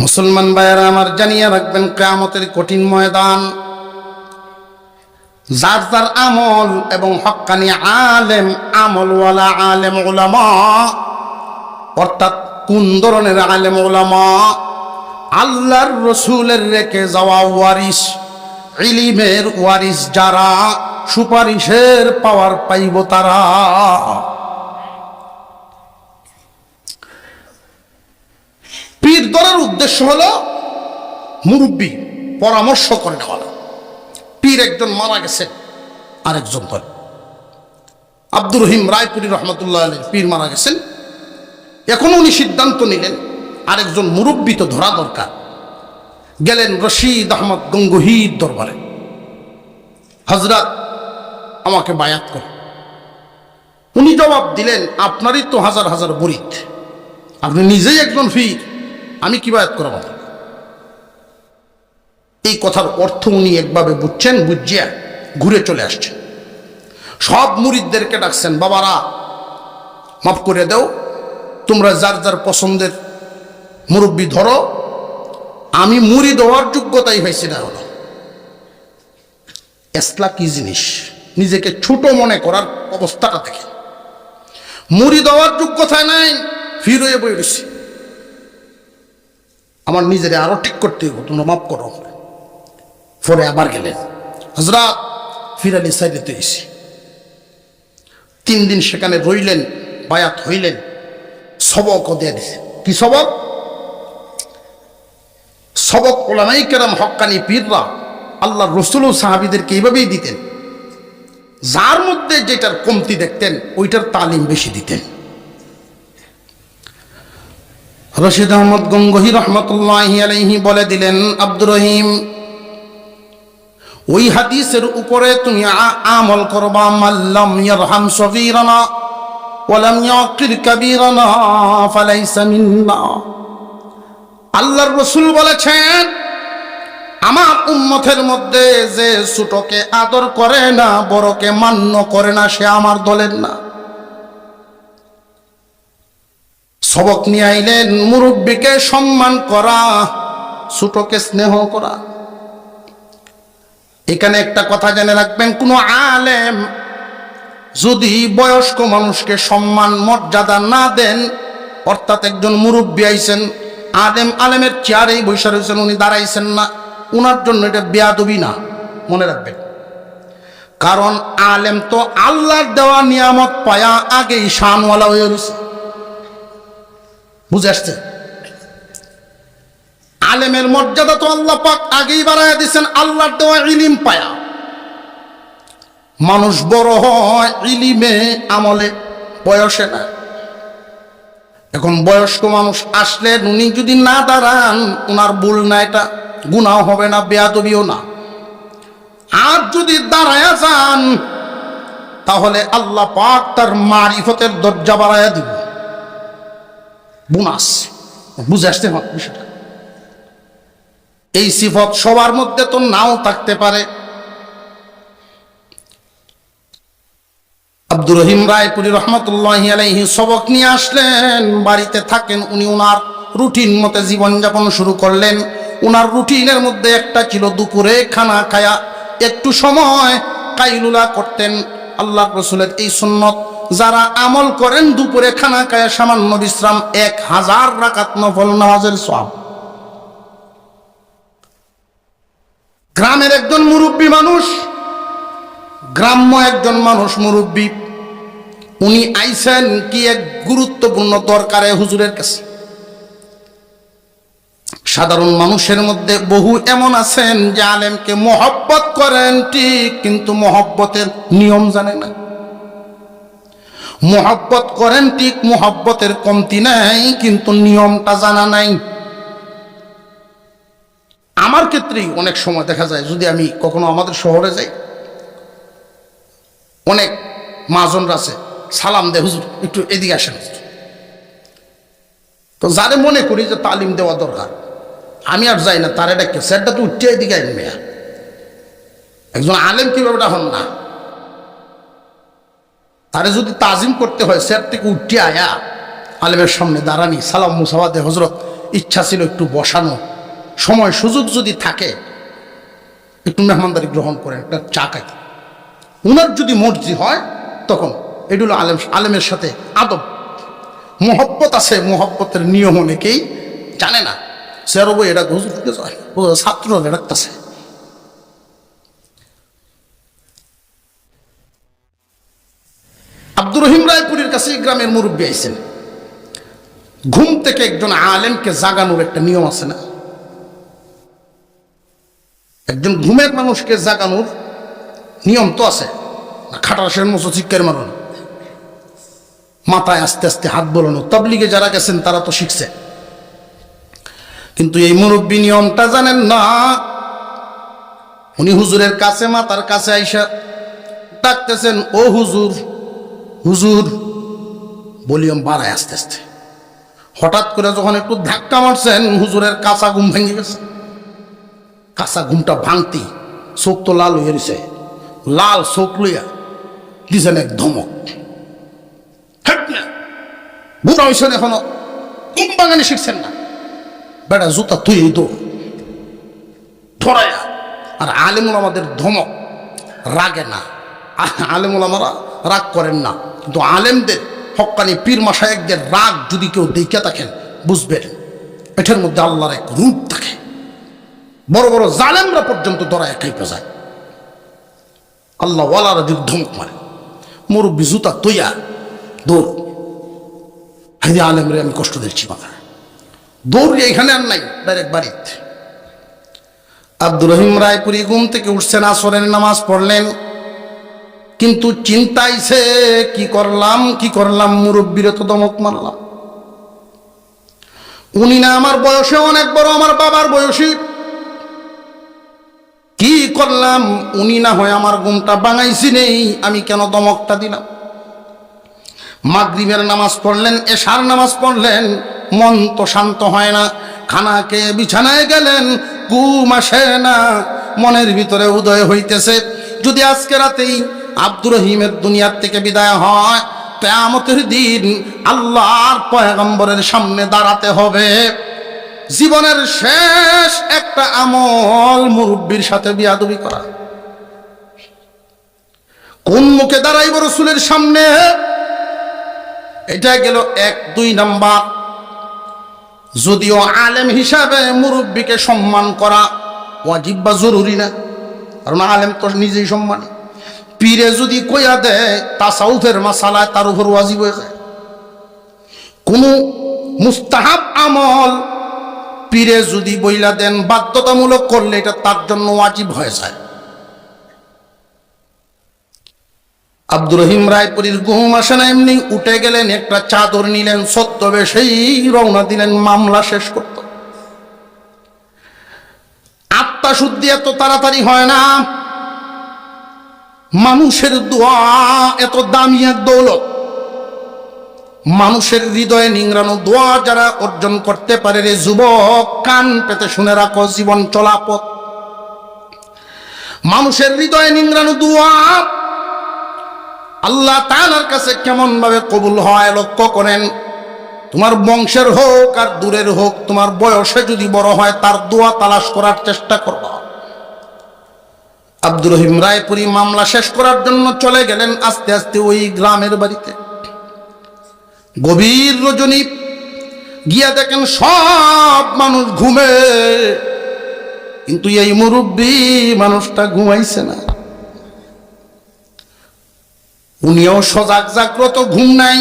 মুসলমান ভাইয়েরা আমার, জানিয়ে রাখবেন কিয়ামতের কঠিন ময়দান যার যার আমল এবং হক্কানি আলেম, আমলওয়ালা আলেম উলামা, অর্থাৎ কোন ধরনের আলেম উলামা? আল্লাহর রসুলের রেখে যাওয়া ওয়ারিস, ইলমের ওয়ারিস যারা, সুপারিশের পাওয়ার পাইব তারা। পীর ধরার উদ্দেশ্য হলো মুরব্বী পরামর্শ করে নেওয়া। পীর একজন মারা গেছেন, আরেকজন ধরে। আব্দুর রহিম রায়পুরী রহমতুল্লাহ আলাইহি পীর মারা গেছেন, এখন উনি সিদ্ধান্ত নিলেন আরেকজন মুরব্বী তো ধরা দরকার। গেলেন রশিদ আহমদ গঙ্গোহীর দরবারে, হযরত আমাকে বায়াত করুন। উনি জবাব দিলেন, আপনারই তো হাজার হাজার মুরিদ, আপনি নিজেই একজন পীর, আমি কি বায়াত করব? এই কথার অর্থ উনি একভাবে বুঝছেন, বুঝিয়া ঘুরে চলে আসছেন। সব মুরিদদেরকে ডাকছেন, বাবারা মাফ করে দাও, তোমরা যার যার পছন্দের মুরব্বী ধরো, আমি মুরিদ হওয়ার যোগ্যতাই হয়েছি না। হলো এসলা কি জিনিস, নিজেকে ছোট মনে করার অবস্থাটা দেখে। মুরিদ হওয়ার যোগ্যতায় নাই, ফির হয়ে বই রয়েছি। আমার নিজের আরো ঠিক করতে হইব, তোমরা মাফ করো। পরে আবার গেলেন, হযরত ফির আলী সাইডে এসে 3 দিন সেখানে রইলেন, বায়াত হইলেন, সবকও দিয়ে দিছে। কি সবক? সবক উলামায়ে কেরাম হক্কানি পীররা আল্লাহর রাসূল ও সাহাবীদেরকে এইভাবেই দিতেন, যার মধ্যে যেটার কমতি দেখতেন ওইটার তালিম বেশি দিতেন। রশিদ আহমদ গঙ্গোহী রহমতুল্লাহি আলাইহি বলে দিলেন, আব্দুর রহিম, ওই হাদিসের উপরে তুমি আমল করবা। মাল্লাম ইয়ারহাম সগীরানা ওয়ালাম ইয়াকির কাবীরানা ফালাইসা মিন্না। আল্লাহর রাসূল বলেছেন, আমার উম্মতের মধ্যে যে ছোটকে আদর করে না, বড়কে মান্য করে না, সে আমার দলের না। সবক নিয়ে আইলেন, মুরব্বীকে সম্মান করা, ছোটকে স্নেহ করা। এখানে একটা কথা জেনে রাখবেন, কোনো আলেম যদি বয়স্ক মানুষকে সম্মান মর্যাদা না দেন, অর্থাৎ একজন মুরব্বী আইছেন, আলেমের চেয়ারেই বসে রয়েছেন, উনি দাঁড়াইছেন না, উনার জন্য এটা বেয়াদবি না, মনে রাখবেন। কারণ আলেম তো আল্লাহর দেওয়া নিয়ামত পায়া আগেই শানওয়ালা হয়ে রয়েছে। বুঝে আসছে? আলেমের মর্যাদা তো আল্লাহ পাক আগেই বাড়াইয়া দিচ্ছেন, আল্লাহর দেওয়া ইলম পায়া। মানুষ বড় হয় ইলিমে, আমলে, বয়সে না। এখন বয়স্ক মানুষ আসলে উনি যদি না দাঁড়ান, উনার ভুল না, এটা গুনাহ হবে না, বেয়াদবিও না। আর যদি দাঁড়ায়া যান, তাহলে আল্লাহ পাক তার মারিফতের দরজা বাড়াইয়া দিব, বোনাস। বুঝে আসতে হবে বিষয়টা। এই সিফত সবার মধ্যে তো নাও থাকতে পারে। আব্দুর রহিম রায়পুরী রহমতুল্লাহি আলাইহি সবক নিয়ে আসলেন, বাড়িতে থাকেন উনি, ওনার রুটিন মতে জীবনযাপন শুরু করলেন। ওনার রুটিনের মধ্যে একটা ছিল, দুপুরে খানা খায়া একটু সময় কাইলুলা করতেন। আল্লাহর রাসূলের এই সুন্নত যারা আমল করেন, দুপুরে খানা খায়া সামান্য বিশ্রাম, 1000 রাকাত নফল নামাজের সওয়াব। গ্রামের একজন মুরব্বী মানুষ, গ্রাম্য একজন মানুষ মুরব্বী, উনি আইছেন কি এক গুরুত্বপূর্ণ দরকারে হুজুরের কাছে। সাধারণ মানুষের মধ্যে বহু এমন আছেন যে আলেমকে মহব্বত করেন ঠিক, কিন্তু মহব্বতের নিয়ম জানে না। মহব্বত করেন ঠিক, মহব্বতের কমতি নাই, কিন্তু নিয়মটা জানা নাই। আমার ক্ষেত্রেই অনেক সময় দেখা যায়, যদি আমি কখনো আমাদের শহরে যাই, অনেক মাজনরা আছে, সালাম দে, হুজুর একটু এদিকে আসেন। তো যারে মনে করি যে তালিম দেওয়া দরকার, আমি আর যাই না, তারে ডাকে, স্যারটা তো উঠতে এদিকে আইন মেয়া। একজন আলেম কিভাবে হন না, তারে যদি তাজিম করতে হয়, স্যার থেকে উঠতে আয়া আলেমের সামনে দাঁড়ানি, সালাম মুসাফা দে, হজরত ইচ্ছা ছিল একটু বসানো, সময় সুযোগ যদি থাকে একটু মেহমানদারি গ্রহণ করেন, একটা চা খাইতে। উনার যদি মর্জি হয় তখন এগুলো আলেমের সাথে আদব মোহব্বত আছে, মোহব্বতের নিয়ম অনেকেই জানে না। সেরব এটা ছাত্র রাখতেছে। আব্দুর রহিম রায়পুরীর কাছে গ্রামের মুরব্বী আইছেন। ঘুম থেকে একজন আলেমকে জাগানোর একটা নিয়ম আছে না? একজন ঘুমের মানুষকে জাগানোর নিয়ম তো আছে। খাটাসের মতো চিৎকার মারণ, মাথায় আস্তে আস্তে হাত বোলানো। তাবলিগে যারা গেছেন তারা তো শিখছে, কিন্তু এই মুরব্বী নিয়মটা জানেন না। উনি হুজুরের কাছে, মাতার কাছে আইসা ডাকতেছেন, ও হুজুর, হুজুর। ভলিউম বাড়ায় আস্তে আস্তে। হঠাৎ করে যখন একটু ধাক্কা মারছেন, হুজুরের কাঁচা ঘুম ভেঙে গেছে। কাঁচা ঘুমটা ভাঙতি, চোখ তো লাল হয়ে গেছে। লাল চোখ লইয়া দিছেন এক ধমক। বুড়া হয়েছেন, এখনো ঘুম ভাঙানি শিখছেন না। বেটা জুতা তুই তো ধরায়া। আর আলেমুল আমাদের ধমক রাগে না, আলেমুল আমারা রাগ করেন না, কিন্তু আলেমদের হক্কানি পীর মাশায়েখদের রাগ যদি কেউ দেখে থাকেন, বুঝবেন এটার মধ্যে আল্লাহর এক রূপ থাকে। বড় বড় জালেমরা পর্যন্ত ধরায় খাইপে যায়। আল্লাহ ওয়ালারা যদি ধমক মারে, মুরব্বী জুতা তৈয়া দৌড়। হাই আলেমরে আমি কষ্ট দিচ্ছি, মাথা দৌড় এখানে আর নাই, ডাইরেক্ট বাড়িতে। আব্দুর রহিম রায়পুরি ঘুম থেকে উঠছেন, আসরের নামাজ পড়লেন, কিন্তু চিন্তাইছে কি করলাম, মুরব্বীরে তো দমক মারলাম। উনি না আমার বয়সে অনেক বড়, আমার বাবার বয়সী। কি করলাম, উনি না হয় আমার ঘুমটা ভাঙাইছি নেই, আমি কেন দমকটা দিলাম? মাগরিবের নামাজ পড়লেন, এশার নামাজ পড়লেন, মন তো শান্ত হয় না। খানা খেয়ে বিছানায় গেলেন, ঘুম আসে না। মনের ভিতরে উদয় হইতেছে, যদি আজকে রাতেই আব্দুর রহিমের দুনিয়ার থেকে বিদায় হয়, কিয়ামতের দিন আল্লাহর পয়গম্বরের সামনে দাঁড়াতে হবে। জীবনের শেষ একটা আমল মুরব্বীর সাথে বিয়াদবি করা। কোন মুখে দাঁড়াইব রাসূলের সামনে? এটা গেল 1-2 নাম্বার। যদিও আলেম হিসাবে মুরব্বীকে সম্মান করা ওয়াজিব বা জরুরি না, কারণ আলেম তো নিজেই সম্মানী। পীরে যদি কইয়া দেয় তাসাউফের মাসালায়, তার উপর ওয়াজিব হয়ে যায়। কোন মুস্তাহাব আমল পীরে যদি বইলা দেন, বাধ্যতামূলক করলে এটা তার জন্য ওয়াজিব হয়ে যায়। আব্দুর রহিম রায়পুরীর ঘুম আসে না, এমনি উঠে গেলেন, একটা চাদর নিলেন, ছদ্মবেশেই রওনা দিলেন মামলা শেষ করত। আত্মা শুদ্ধি এত তাড়াতাড়ি হয় না। মানুষের দোয়া এত দামি এক দৌলত। মানুষের হৃদয়ে নিংড়ানো দোয়া যারা অর্জন করতে পারে, রে যুবক, কান পেতে শুনে রাখো, জীবন চলা পথ। মানুষের হৃদয়ে নিংড়ানো দোয়া আল্লাহ তাআলার কাছে কেমন ভাবে কবুল হয় লক্ষ্য করেন। তোমার বংশের হোক আর দূরের হোক, তোমার বয়সে যদি বড় হয়, তার দোয়া তালাশ করার চেষ্টা করবা। আব্দুর রহিম রায়পুরী মামলা শেষ করার জন্য চলে গেলেন আস্তে আস্তে ওই গ্রামের বাড়িতে। গভীর রজনী, গিয়া দেখেন সব মানুষ ঘুমে, কিন্তু এই মুরব্বী মানুষটা ঘুমাইছে না। উনিও সজাগ জাগ্রত, ঘুম নাই।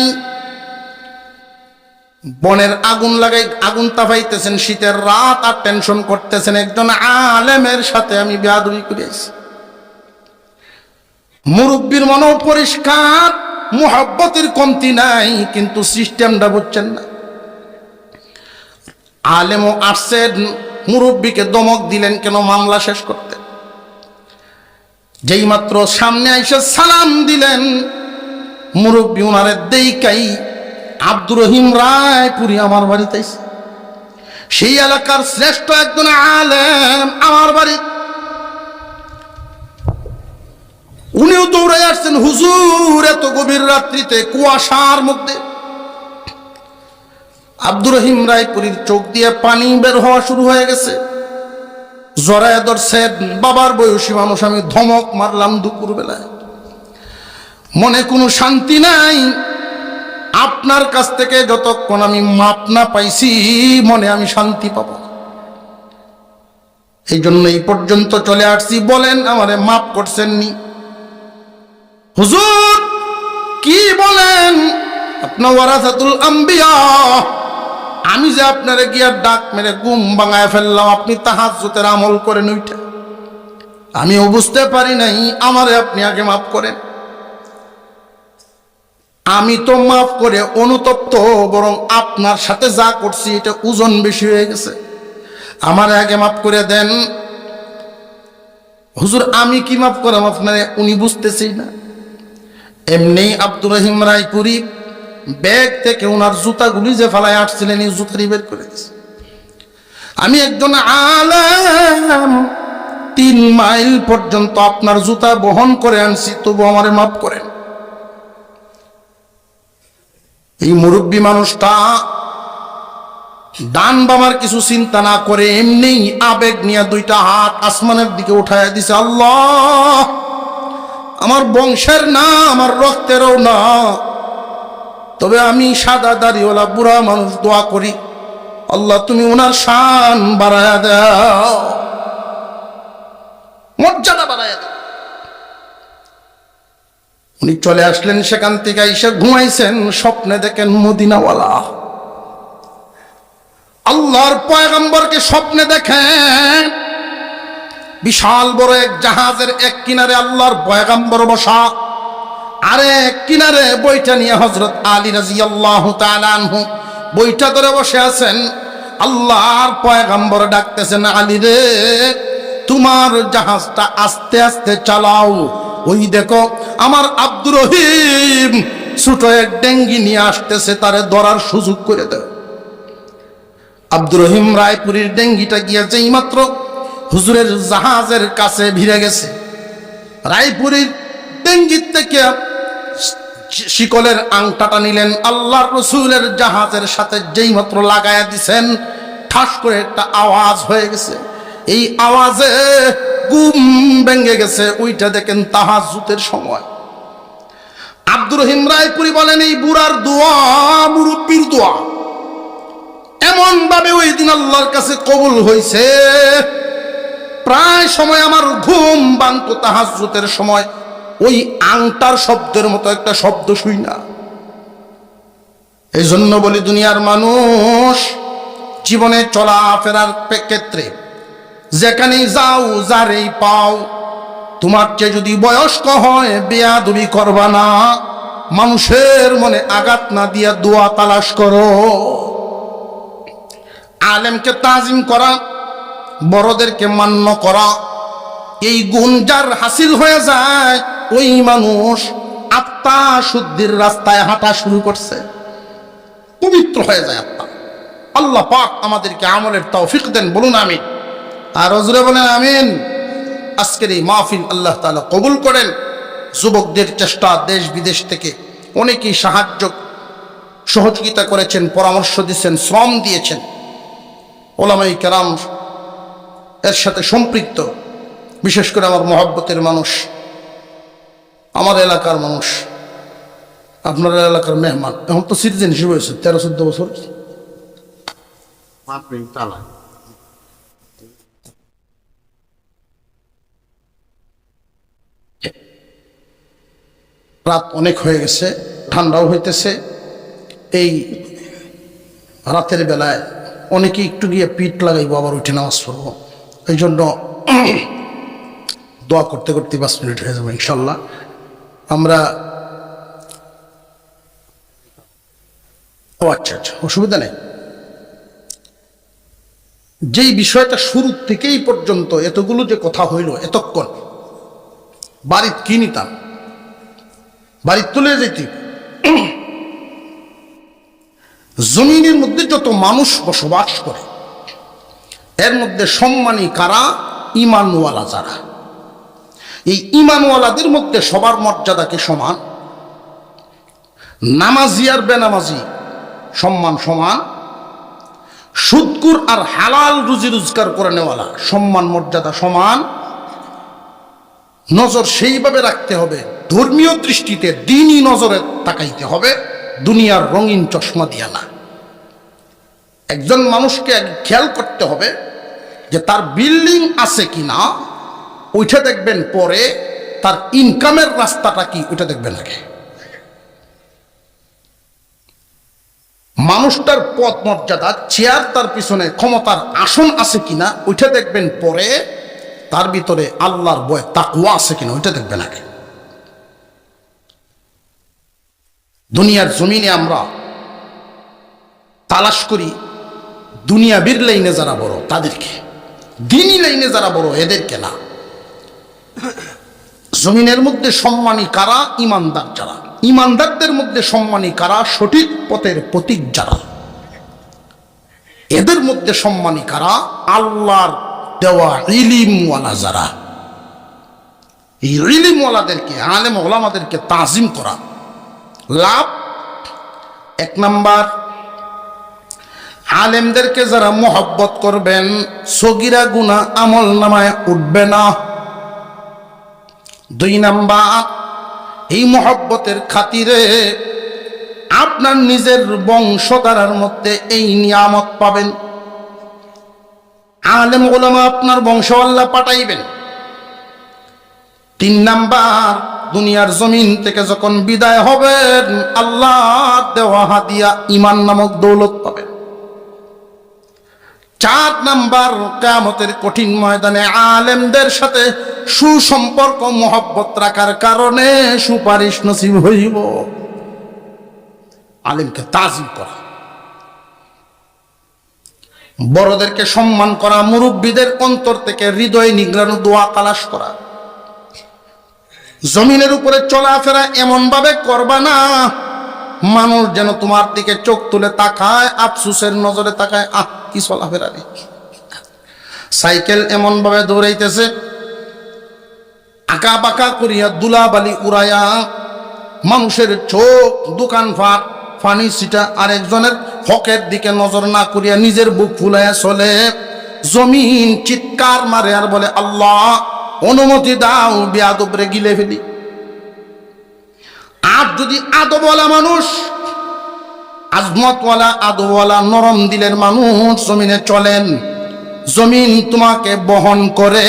বনের আগুন লাগাই আগুন তাপাইতেছেন, শীতের রাত, আর টেনশন করতেছেন একজন আলেমের সাথে আমি বেয়াদবি করেছি। মুরব্বীর মন পরিষ্কার, মুহাব্বতের কমতি নাই, কিন্তু সিস্টেমটা বুঝছেন না। আলেমও আসছেন, মুরব্বীকে দমক দিলেন কেন? মামলা শেষ করতে। যেই মাত্র সামনে আইসা সালাম দিলেন, মুরব্বী উনারে দেইকাই আব্দুর রহিম রায়পুরী আমার বাড়িতে আইছে। সেই এলাকার শ্রেষ্ঠ একজন আলেম আমার বাড়ি। উনিও দৌড়ে আসছেন, হুজুর এত গভীর রাত্রিতে কুয়াশার মধ্যে আব্দুর রহিম রায়পুরীর চোখ দিয়ে পানি বের হওয়া শুরু হয়ে গেছে। জড়ায় ধরছেন, বাবার বয়সী মানুষ, আমি ধমক মারলাম দুপুর বেলায়, মনে কোনো শান্তি নাই। আপনার কাছ থেকে যতক্ষণ আমি মাপ না পাইছি মনে আমি শান্তি পাব, এই জন্য এই পর্যন্ত চলে আসছি। বলেন আমারে মাপ করছেন নি? হুজুর কি বলেন, আপনার ওয়ারাসাতুল আম্বিয়া, আমি যে আপনারে গিয়া ডাক মেরে ঘুম ভাঙায় ফেললাম, আপনি তাহাজ্জুদের আমল করেন ওইটা, আমিও বুঝতে পারি নাই, আমারে আপনি আগে মাফ করেন। আমি তো মাফ করে অনুতপ্ত, বরং আপনার সাথে যা করছি এটা ওজন বেশি হয়ে গেছে, আমার আগে মাফ করে দেন। হুজুর আমি কি মাফ করাম আপনারে? উনি বুঝতেছি না। এমনি আব্দুর রহিম রায়পুরী ব্যাগ থেকে ওনার জুতাগুলি যে ফেলায় আসছিলেন এই জুতারি বের করে দিয়েছে। আমি একজন আলেম, 3 মাইল পর্যন্ত আপনার জুতা বহন করে আনছি, তবু আমারে মাফ করেন। এই মুরব্বী মানুষটা ডান বামার কিছু চিন্তা না করে এমনি আবেগ নিয়ে 2টা হাত আসমানের দিকে উঠায় দিছে। আল্লাহ, আমার বংশের না, আমার রক্তেরও না, তবে আমি সাদা দাড়িওয়ালা বুড়া মানুষ দোয়া করি, আল্লাহ তুমি ওনার শান বাড়ায়া দাও, মর্যাদা বাড়ায়া দাও। উনি চলে আসলেন সেখান থেকে, এসে ঘুমাইছেন, স্বপ্নে দেখেন মদিনাওয়ালা আল্লাহর পয়গম্বরকে স্বপ্নে দেখেন বিশাল বড় এক জাহাজের এক কিনারে আল্লাহর পয়গম্বর বসা, আরেক কিনারে বইটা নিয়ে হযরত আলী রাদিয়াল্লাহু তাআলা আনহু বইটা ধরে বসে আছেন। আল্লাহর পয়গম্বর ডাকতেছেন, আলী রে তোমার জাহাজটা আস্তে আস্তে চালাও, ওই দেখো আমার আব্দুর রহিম ছোট এক ডেঙ্গি নিয়ে আসতেছে, তারে ধরার সুযোগ করে দাও। আব্দুর রহিম রায়পুরীর ডেঙ্গিটা গিয়ে যেই মাত্র হুজুরের জাহাজের কাছে ভিড়ে গেছে, রায়পুরীর ডেঙ্গির থেকে শিকলের আংটাটা নিলেন, আল্লাহর রসুলের জাহাজের সাথে যেই মাত্র লাগায়া দিছেন, ঠাস করে একটা আওয়াজ হয়ে গেছে। এই আওয়াজে ঘুম ভেঙে গেছে। ওইটা দেখেন তাহাজ্জুদের সময়। আব্দুর রহিম রায়পুরী বলেন, এই বুড়ার দোয়া মুরব্বীর দোয়া এমন ভাবে ওই দিন আল্লাহর কাছে কবুল হয়েছে, প্রায় সময় আমার ঘুম ভাঙতো তাহাজ্জুদের সময় ওই আংটার শব্দের মতো একটা শব্দ শুই না। এই জন্য বলি, দুনিয়ার মানুষ জীবনে চলাফেরার ক্ষেত্রে যেখানেই যাও, যারেই পাও, তোমার চেয়ে যদি বয়স্ক হয় বেয়াদবি করবা না, মানুষের মনে আঘাত না দিয়া দোয়া তালাশ করো। আলেমকে তাজিম করা, বড়দেরকে মান্য করা, এই গুণ যার হাসিল হয়ে যায়, ওই মানুষ আত্মা শুদ্ধির রাস্তায় হাঁটা শুরু করছে, পবিত্র হয়ে যায় আত্মা। আল্লাহ পাক আমাদেরকে আমলের তৌফিক দেন, বলুন আমিন। আর হযরত বলেন আমিন। আজকের এই মাহফিল আল্লাহ তাআলা কবুল করেন। যুবকদের চেষ্টা, দেশ বিদেশ থেকে অনেকেই সাহায্য সহযোগিতা করেছেন, পরামর্শ দিয়েছেন, শ্রম দিয়েছেন। ওলামায়ে কেরাম এর সাথে সম্পৃক্ত, বিশেষ করে আমার মহব্বতের মানুষ, আমার এলাকার মানুষ, আপনার এলাকার মেহমান। এখন তো সিটিজেনশিপ হয়েছে 13-14 বছর। রাত অনেক হয়ে গেছে, ঠান্ডাও হইতেছে। এই রাতের বেলায় অনেকে একটু গিয়ে পিঠ লাগাইবো, আবার উঠে নামাজ পড়বো। এই জন্য দোয়া করতে করতে 5 মিনিট হয়ে যাবে ইনশাল্লাহ। আমরা আচ্ছা, অসুবিধা নেই। যেই বিষয়টা শুরু থেকেই পর্যন্ত এতগুলো যে কথা হইল, এতক্ষণ বাড়ির কি নিতাম, বাড়ির তুলে যেতে। জমিনের মধ্যে যত মানুষ বসবাস করে, এর মধ্যে সম্মানী কারা? ঈমানওয়ালা যারা। এই ঈমানওয়ালাদের মধ্যে সবার মর্যাদা কি সমান? নামাজি আর বেনামাজি সম্মান সমান সুদকুর আর হালাল রুজি রোজগার করে নেওয়ালা সম্মান মর্যাদা সমান। নজর সেইভাবে রাখতে হবে, ধর্মীয় দৃষ্টিতে দ্বীনি নজরে তাকাইতে হবে, দুনিয়ার রঙিন চশমা দিয়া না। একজন মানুষকে খেয়াল করতে হবে যে তার বিল্ডিং আছে কিনা, ওইটা দেখবেন পরে, তার ইনকামের রাস্তাটা কি ওইটা দেখবেন আগে। মানুষটার পদ মর্যাদা, চেয়ার, তার পিছনে ক্ষমতার আসন আছে কিনা ওইটা দেখবেন পরে, তার ভিতরে আল্লাহর ভয় তাকওয়া আছে কিনা ওইটা দেখবেন আগে। দুনিয়ার জমিনে আমরা তালাশ করি দুনিয়াবির লাইনে যারা বড় তাদেরকে, দ্বীনি লাইনে যারা বড় এদেরকে না। জমিনের মধ্যে সম্মানী কারা? ইমানদার যারা। ইমানদারদের মধ্যে সম্মানী কারা? সঠিক পথের প্রতীক যারা। এদের মধ্যে সম্মানী কারা? আল্লাহর দেওয়া ইলিমওয়ালা যারা। এই ইলিমওয়ালাদেরকে, আলেম ওলামাদেরকে তাজিম করা লাভ। এক নাম্বার, আলেমদেরকে যারা মোহব্বত করবেন, সগীরা গুনাহ আমল নামায় উঠবে না। দুই নাম্বার, এই মোহব্বতের খাতিরে আপনার নিজের বংশধারার মধ্যে এই নিয়ামত পাবেন। আলেম ওলামা আপনার বংশ আল্লাহ পাঠাইবেন। তিন নাম্বার, দুনিয়ার জমিন থেকে যখন বিদায় হবেন, আল্লাহ দেওয়া হাদিয়া ঈমান নামক দৌলত পাবেন। চার নাম্বার, কিয়ামতের কঠিন ময়দানে আলেমদের সাথে সুসম্পর্ক মোহব্বত রাখার কারণে সুপারিশ নসিব হইব। আলেমকে তাজিম করা, বড়দেরকে সম্মান করা, মুরব্বীদের অন্তর থেকে হৃদয় নিংড়ানো দোয়া তালাশ করা। জমিনের উপরে চলাফেরা এমন ভাবে করবা না মানুষ যেন তোমার দিকে চোখ তুলে তাকায়, আফসুসের নজরে তাকায়, আহ কি চলাফেরা রে। সাইকেল এমন ভাবে দৌড়াইতেছে, আঁকা বাঁকা করিয়া দুলাবালি উড়াইয়া মানুষের চোখ, দোকানপাট, ফানি সিটা আরেকজনের হকের দিকে নজর না করিয়া নিজের বুক ফুলাইয়া চলে। জমিন চিৎকার মারে আর বলে, আল্লাহ অনুমতি দাও বেয়াদবরে গিলে ফেলি। আর যদি আদবওয়ালা মানুষ, আজমতওয়ালা, আদবওয়ালা, নরম দিলের মানুষ জমিনে চলেন, জমিন তোমাকে বহন করে,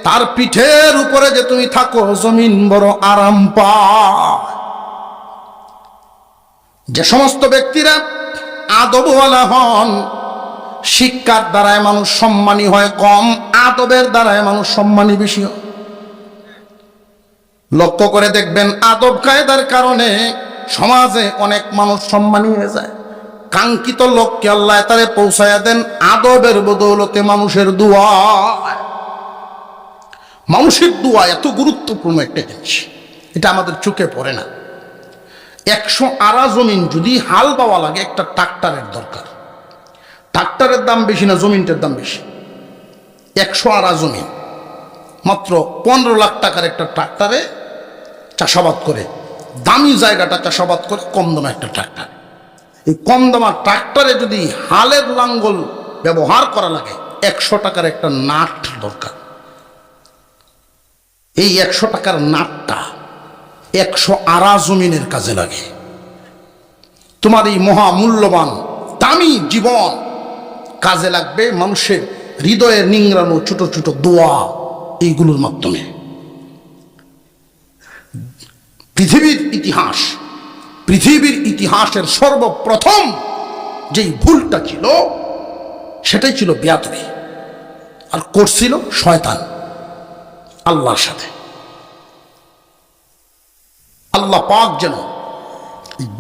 তার পিঠের উপরে যে তুমি থাকো, জমিন বড় আরাম পায়। যে সমস্ত ব্যক্তিরা আদবওয়ালা হন, শিক্ষার দ্বারায় মানুষ সম্মানী হয় কম, আদবের দ্বারায় মানুষ সম্মানী বেশি হয়। লক্ষ্য করে দেখবেন, আদব কায়দার কারণে সমাজে অনেক মানুষ সম্মানী হয়ে যায়। কাঙ্ক্ষিত লক্ষ্যে আল্লাহ তারে পৌঁছায়া দেন আদবের বদৌলতে। মানুষের দোয়া, মানুষের দোয়া এত গুরুত্বপূর্ণ একটা জিনিস, এটা আমাদের চোখে পড়ে না। 100 আরা জমিন যদি হাল পাওয়া লাগে, একটা ট্রাক্টরের দরকার। ট্রাক্টরের দাম বেশি না জমিনটার দাম বেশি? 100 আরা জমিন মাত্র 15 লাখ টাকার একটা ট্রাক্টরে চাষাবাদ করে, দামি জায়গাটা চাষাবাদ করে কম দামে একটা ট্রাক্টর। এই কম দামা ট্রাক্টরে যদি হালের লাঙ্গল ব্যবহার করা লাগে, 100 টাকার একটা নাট দরকার। এই 100 টাকার নাটটা 100 আরা জমিনের কাজে লাগে। তোমার এই মহামূল্যবান দামি জীবন কাজে লাগবে মানুষের হৃদয়ের নিংড়ানো ছোট ছোট দোয়া, এইগুলোর মাধ্যমে। পৃথিবীর ইতিহাসের সর্বপ্রথম যেই ভুলটা ছিল, সেটাই ছিল বেয়াদবি। আর করছিল শয়তান আল্লাহর সাথে। আল্লাহ পাক যেন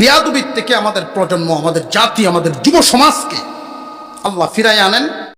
বেয়াদবির থেকে আমাদের প্রজন্ম, আমাদের জাতি, আমাদের যুব সমাজকে আল্লাহ ফিরাই আনেন।